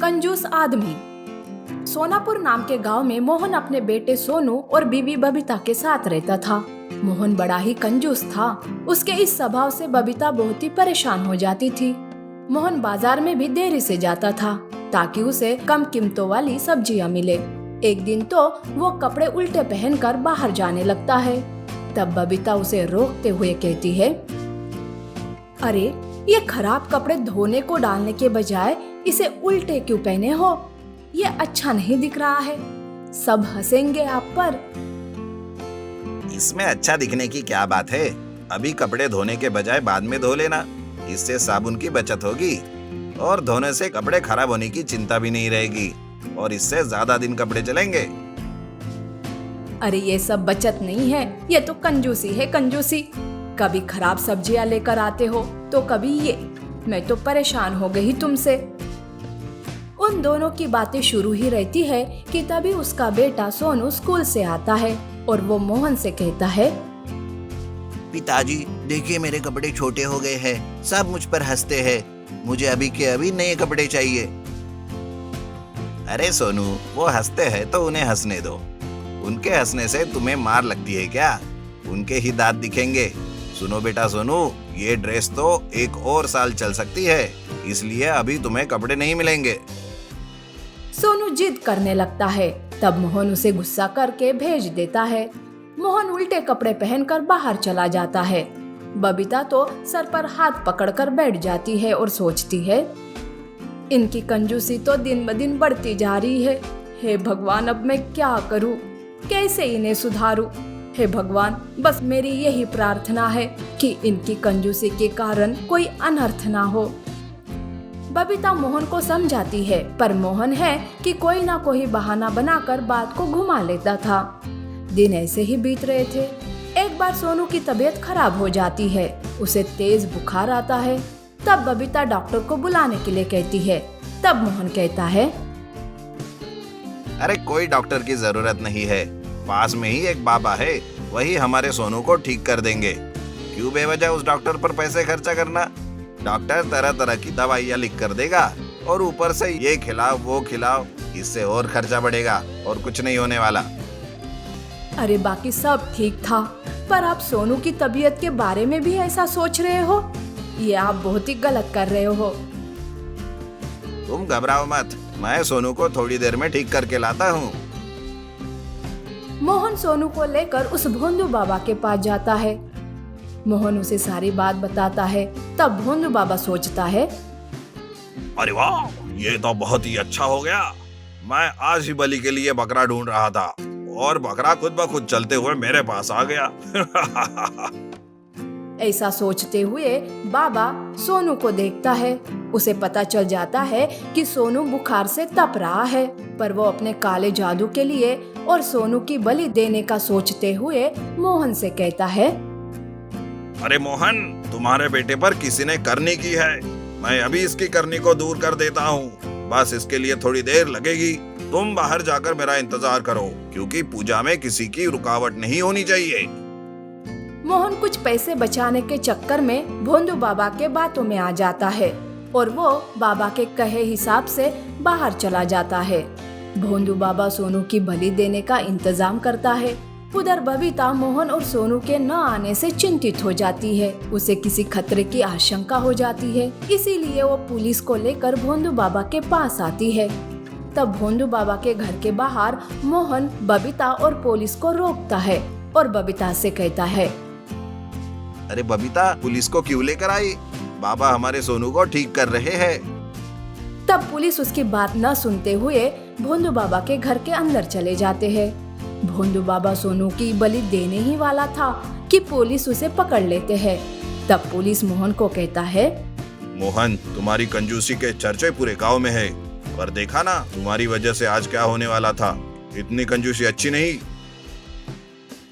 कंजूस आदमी। सोनापुर नाम के गांव में मोहन अपने बेटे सोनू और बीवी बबीता के साथ रहता था। मोहन बड़ा ही कंजूस था। उसके इस स्वभाव से बबीता बहुत ही परेशान हो जाती थी। मोहन बाजार में भी देरी से जाता था ताकि उसे कम कीमतों वाली सब्जियां मिले। एक दिन तो वो कपड़े उल्टे पहनकर बाहर जाने लगता है। तब बबीता उसे रोकते हुए कहती है, अरे ये खराब कपड़े धोने को डालने के बजाय इसे उल्टे क्यों पहने हो? ये अच्छा नहीं दिख रहा है। सब हंसेंगे आप पर। इसमें अच्छा दिखने की क्या बात है? अभी कपड़े धोने के बजाय बाद में धो लेना। इससे साबुन की बचत होगी और धोने से कपड़े खराब होने की चिंता भी नहीं रहेगी और इससे ज्यादा दिन कपड़े चलेंगे। अरे ये सब बचत नहीं है, ये तो कंजूसी है, कंजूसी। कभी खराब सब्जियां लेकर आते हो तो कभी ये। मैं तो परेशान हो गई तुमसे। उन दोनों की बातें शुरू ही रहती है कि तभी उसका बेटा सोनू स्कूल से आता है और वो मोहन से कहता है, पिताजी देखिए मेरे कपड़े छोटे हो गए हैं, सब मुझ पर हंसते हैं। मुझे अभी के अभी नए कपड़े चाहिए। अरे सोनू, वो हंसते हैं तो उन्हें हंसने दो। उनके हंसने से तुम्हें मार लगती है क्या? उनके ही दांत दिखेंगे। सुनो बेटा सोनू, ये ड्रेस तो एक और साल चल सकती है, इसलिए अभी तुम्हें कपड़े नहीं मिलेंगे। सोनू जिद करने लगता है। तब मोहन उसे गुस्सा करके भेज देता है। मोहन उल्टे कपड़े पहनकर बाहर चला जाता है। बबीता तो सर पर हाथ पकड़कर बैठ जाती है और सोचती है, इनकी कंजूसी तो दिन ब दिन बढ़ती जा रही है। हे भगवान, अब मैं क्या करूं? कैसे इन्हें सुधारूं? हे भगवान, बस मेरी यही प्रार्थना है कि इनकी कंजूसी के कारण कोई अनर्थ ना हो। बबीता मोहन को समझाती है, पर मोहन है कि कोई ना कोई बहाना बनाकर बात को घुमा लेता था। दिन ऐसे ही बीत रहे थे। एक बार सोनू की तबीयत खराब हो जाती है। उसे तेज बुखार आता है। तब बबीता डॉक्टर को बुलाने के लिए कहती है। तब मोहन कहता है, अरे कोई डॉक्टर की जरूरत नहीं है, पास में ही एक बाबा है, वही हमारे सोनू को ठीक कर देंगे। क्यों बेवजह उस डॉक्टर पर पैसे खर्चा करना? डॉक्टर तरह तरह की दवाइयाँ लिख कर देगा और ऊपर से ये खिलाओ वो खिलाओ, इससे और खर्चा बढ़ेगा और कुछ नहीं होने वाला। अरे बाकी सब ठीक था, पर आप सोनू की तबीयत के बारे में भी ऐसा सोच रहे हो? ये आप बहुत ही गलत कर रहे हो। तुम घबराओ मत, मैं सोनू को थोड़ी देर में ठीक करके लाता हूँ। मोहन सोनू को लेकर उस भोंदू बाबा के पास जाता है। मोहन उसे सारी बात बताता है। तब भोंदू बाबा सोचता है, अरे वाह, ये तो बहुत ही अच्छा हो गया। मैं आज ही बलि के लिए बकरा ढूंढ रहा था और बकरा खुद ब खुद चलते हुए मेरे पास आ गया। ऐसा सोचते हुए बाबा सोनू को देखता है। उसे पता चल जाता है कि सोनू बुखार से तप रहा है, पर वो अपने काले जादू के लिए और सोनू की बलि देने का सोचते हुए मोहन से कहता है, अरे मोहन, तुम्हारे बेटे पर किसी ने करनी की है। मैं अभी इसकी करनी को दूर कर देता हूँ। बस इसके लिए थोड़ी देर लगेगी। तुम बाहर जाकर मेरा इंतजार करो, क्योंकि पूजा में किसी की रुकावट नहीं होनी चाहिए। मोहन कुछ पैसे बचाने के चक्कर में भोंदू बाबा के बातों में आ जाता है और वो बाबा के कहे हिसाब से बाहर चला जाता है। भोंदू बाबा सोनू की बलि देने का इंतजाम करता है। उधर बबीता मोहन और सोनू के न आने से चिंतित हो जाती है। उसे किसी खतरे की आशंका हो जाती है, इसीलिए वो पुलिस को लेकर भोंदू बाबा के पास आती है। तब भोंदू बाबा के घर के बाहर मोहन बबीता और पुलिस को रोकता है और बबीता से कहता है, अरे बबीता, पुलिस को क्यों लेकर आई? बाबा हमारे सोनू को ठीक कर रहे हैं। तब पुलिस उसकी बात न सुनते हुए भोंदू बाबा के घर के अंदर चले जाते हैं। भोंदू बाबा सोनू की बलि देने ही वाला था कि पुलिस उसे पकड़ लेते हैं। तब पुलिस मोहन को कहता है, मोहन, तुम्हारी कंजूसी के चर्चे पूरे गांव में है, पर देखा ना तुम्हारी वजह से आज क्या होने वाला था। इतनी कंजूसी अच्छी नहीं।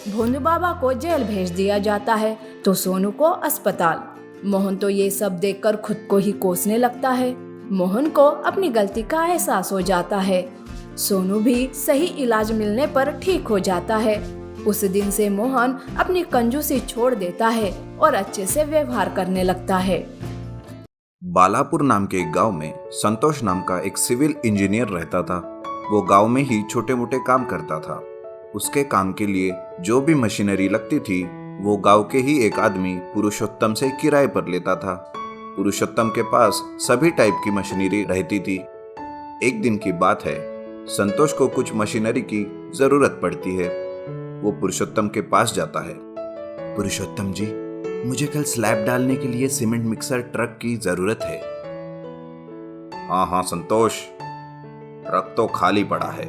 भोंदू बाबा को जेल भेज दिया जाता है तो सोनू को अस्पताल। मोहन तो ये सब देखकर खुद को ही कोसने लगता है। मोहन को अपनी गलती का एहसास हो जाता है। सोनू भी सही इलाज मिलने पर ठीक हो जाता है। उस दिन से मोहन अपनी कंजूसी छोड़ देता है और अच्छे से व्यवहार करने लगता है। बालापुर नाम के एक गांव में संतोष नाम का एक सिविल इंजीनियर रहता था। वो गांव में ही छोटे मोटे काम करता था। उसके काम के लिए जो भी मशीनरी लगती थी वो गांव के ही एक आदमी पुरुषोत्तम से किराए पर लेता था। पुरुषोत्तम के पास सभी टाइप की मशीनरी रहती थी। एक दिन की बात है, संतोष को कुछ मशीनरी की जरूरत पड़ती है। वो पुरुषोत्तम के पास जाता है। पुरुषोत्तम जी, मुझे कल स्लैब डालने के लिए सीमेंट मिक्सर ट्रक की जरूरत है। हाँ हाँ संतोष, ट्रक तो खाली पड़ा है,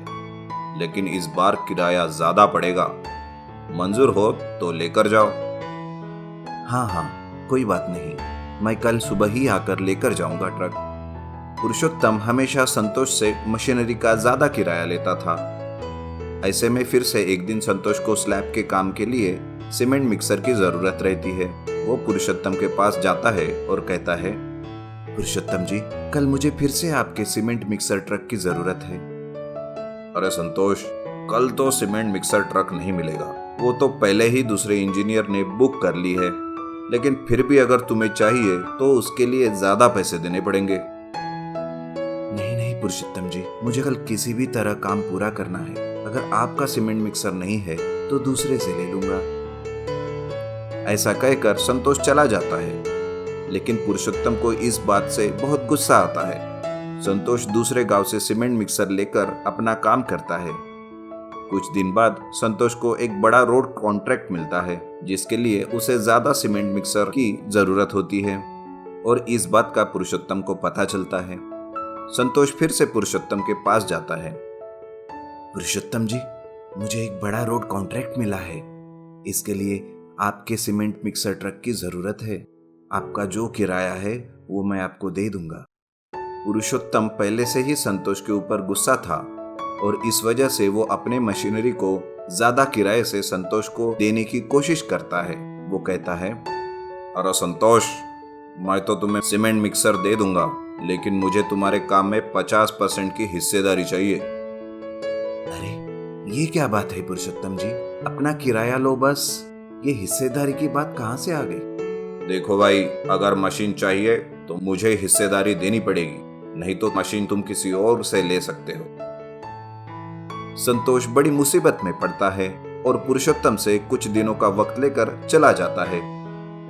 लेकिन इस बार किराया ज्यादा पड़ेगा। मंजूर हो तो लेकर जाओ। हाँ हाँ, कोई बात नहीं, मैं कल सुबह ही आकर लेकर जाऊंगा ट्रक। पुरुषोत्तम हमेशा संतोष से मशीनरी का ज्यादा किराया लेता था। ऐसे में फिर से एक दिन संतोष को स्लैब के काम के लिए सीमेंट मिक्सर की जरूरत रहती है। वो पुरुषोत्तम के पास जाता है और कहता है, पुरुषोत्तम जी, कल मुझे फिर से आपके सीमेंट मिक्सर ट्रक की जरूरत है। अरे संतोष, कल तो सीमेंट मिक्सर ट्रक नहीं मिलेगा, वो तो पहले ही दूसरे इंजीनियर ने बुक कर ली है। लेकिन फिर भी अगर तुम्हें चाहिए तो उसके लिए ज्यादा पैसे देने पड़ेंगे। नहीं नहीं पुरुषोत्तम जी, मुझे कल किसी भी तरह काम पूरा करना है। अगर आपका सीमेंट मिक्सर नहीं है तो दूसरे से ले लूंगा। ऐसा कहकर संतोष चला जाता है। लेकिन पुरुषोत्तम को इस बात से बहुत गुस्सा आता है। संतोष दूसरे गांव से सीमेंट मिक्सर लेकर अपना काम करता है। कुछ दिन बाद संतोष को एक बड़ा रोड कॉन्ट्रैक्ट मिलता है, जिसके लिए उसे ज्यादा सीमेंट मिक्सर की जरूरत होती है और इस बात का पुरुषोत्तम को पता चलता है। संतोष फिर से पुरुषोत्तम के पास जाता है। पुरुषोत्तम जी, मुझे एक बड़ा रोड कॉन्ट्रैक्ट मिला है। इसके लिए आपके सीमेंट मिक्सर ट्रक की जरूरत है। आपका जो किराया है वो मैं आपको दे दूंगा। पुरुषोत्तम पहले से ही संतोष के ऊपर गुस्सा था और इस वजह से वो अपने मशीनरी को ज्यादा किराए से संतोष को देने की कोशिश करता है। वो कहता है, अरे संतोष, मैं तो तुम्हें सीमेंट मिक्सर दे दूंगा, लेकिन मुझे तुम्हारे काम में 50% की हिस्सेदारी चाहिए। अरे ये क्या बात है पुरुषोत्तम जी, अपना किराया लो बस, ये हिस्सेदारी की बात कहाँ से आ गई? देखो भाई, अगर मशीन चाहिए तो मुझे हिस्सेदारी देनी पड़ेगी, नहीं तो मशीन तुम किसी और से ले सकते हो। संतोष बड़ी मुसीबत में पड़ता है और पुरुषोत्तम से कुछ दिनों का वक्त लेकर चला जाता है।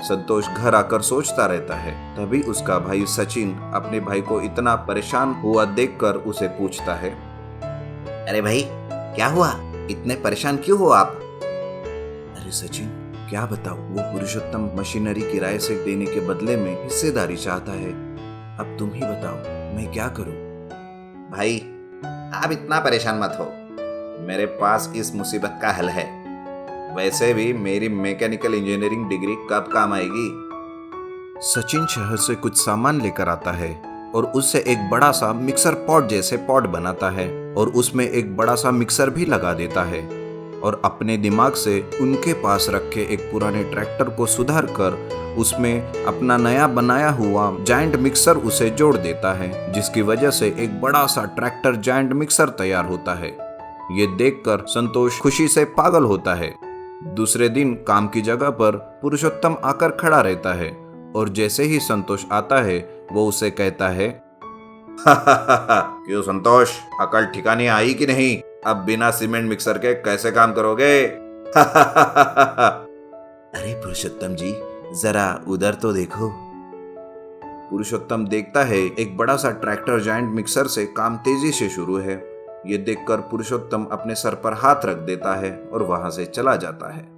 संतोष घर आकर सोचता रहता है। तभी उसका भाई सचिन अपने भाई को इतना परेशान हुआ देखकर उसे पूछता है, अरे भाई, क्या हुआ? इतने परेशान क्यों हो आप? अरे सचिन, क्या बताऊं, वो पुरुषोत्तम मशीनरी किराए से देने के बदले में हिस्सेदारी चाहता है। अब तुम ही बताओ, मैं क्या करूं? भाई, आप इतना परेशान मत हो, मेरे पास इस मुसीबत का हल है। वैसे भी मेरी मैकेनिकल इंजीनियरिंग डिग्री कब काम आएगी? सचिन शहर से कुछ सामान लेकर आता है और उससे एक बड़ा सा मिक्सर पॉट जैसे पॉट बनाता है और उसमें एक बड़ा सा मिक्सर भी लगा देता है और अपने दिमाग से उनके पास रखे एक पुराने ट्रैक्टर को सुधार कर उसमें अपना नया बनाया हुआ जायंट मिक्सर उसे जोड़ देता है, जिसकी वजह से एक बड़ा सा ट्रैक्टर जायंट मिक्सर तैयार होता है। ये देखकर संतोष खुशी से पागल होता है। दूसरे दिन काम की जगह पर पुरुषोत्तम आकर खड़ा रहता है और जैसे ही संतोष आता है वो उसे कहता है, क्यों संतोष, अकल ठिकाने आई कि नहीं? अब बिना सीमेंट मिक्सर के कैसे काम करोगे? अरे पुरुषोत्तम जी, जरा उधर तो देखो। पुरुषोत्तम देखता है एक बड़ा सा ट्रैक्टर जायंट मिक्सर से काम तेजी से शुरू है। ये देखकर पुरुषोत्तम अपने सर पर हाथ रख देता है और वहां से चला जाता है।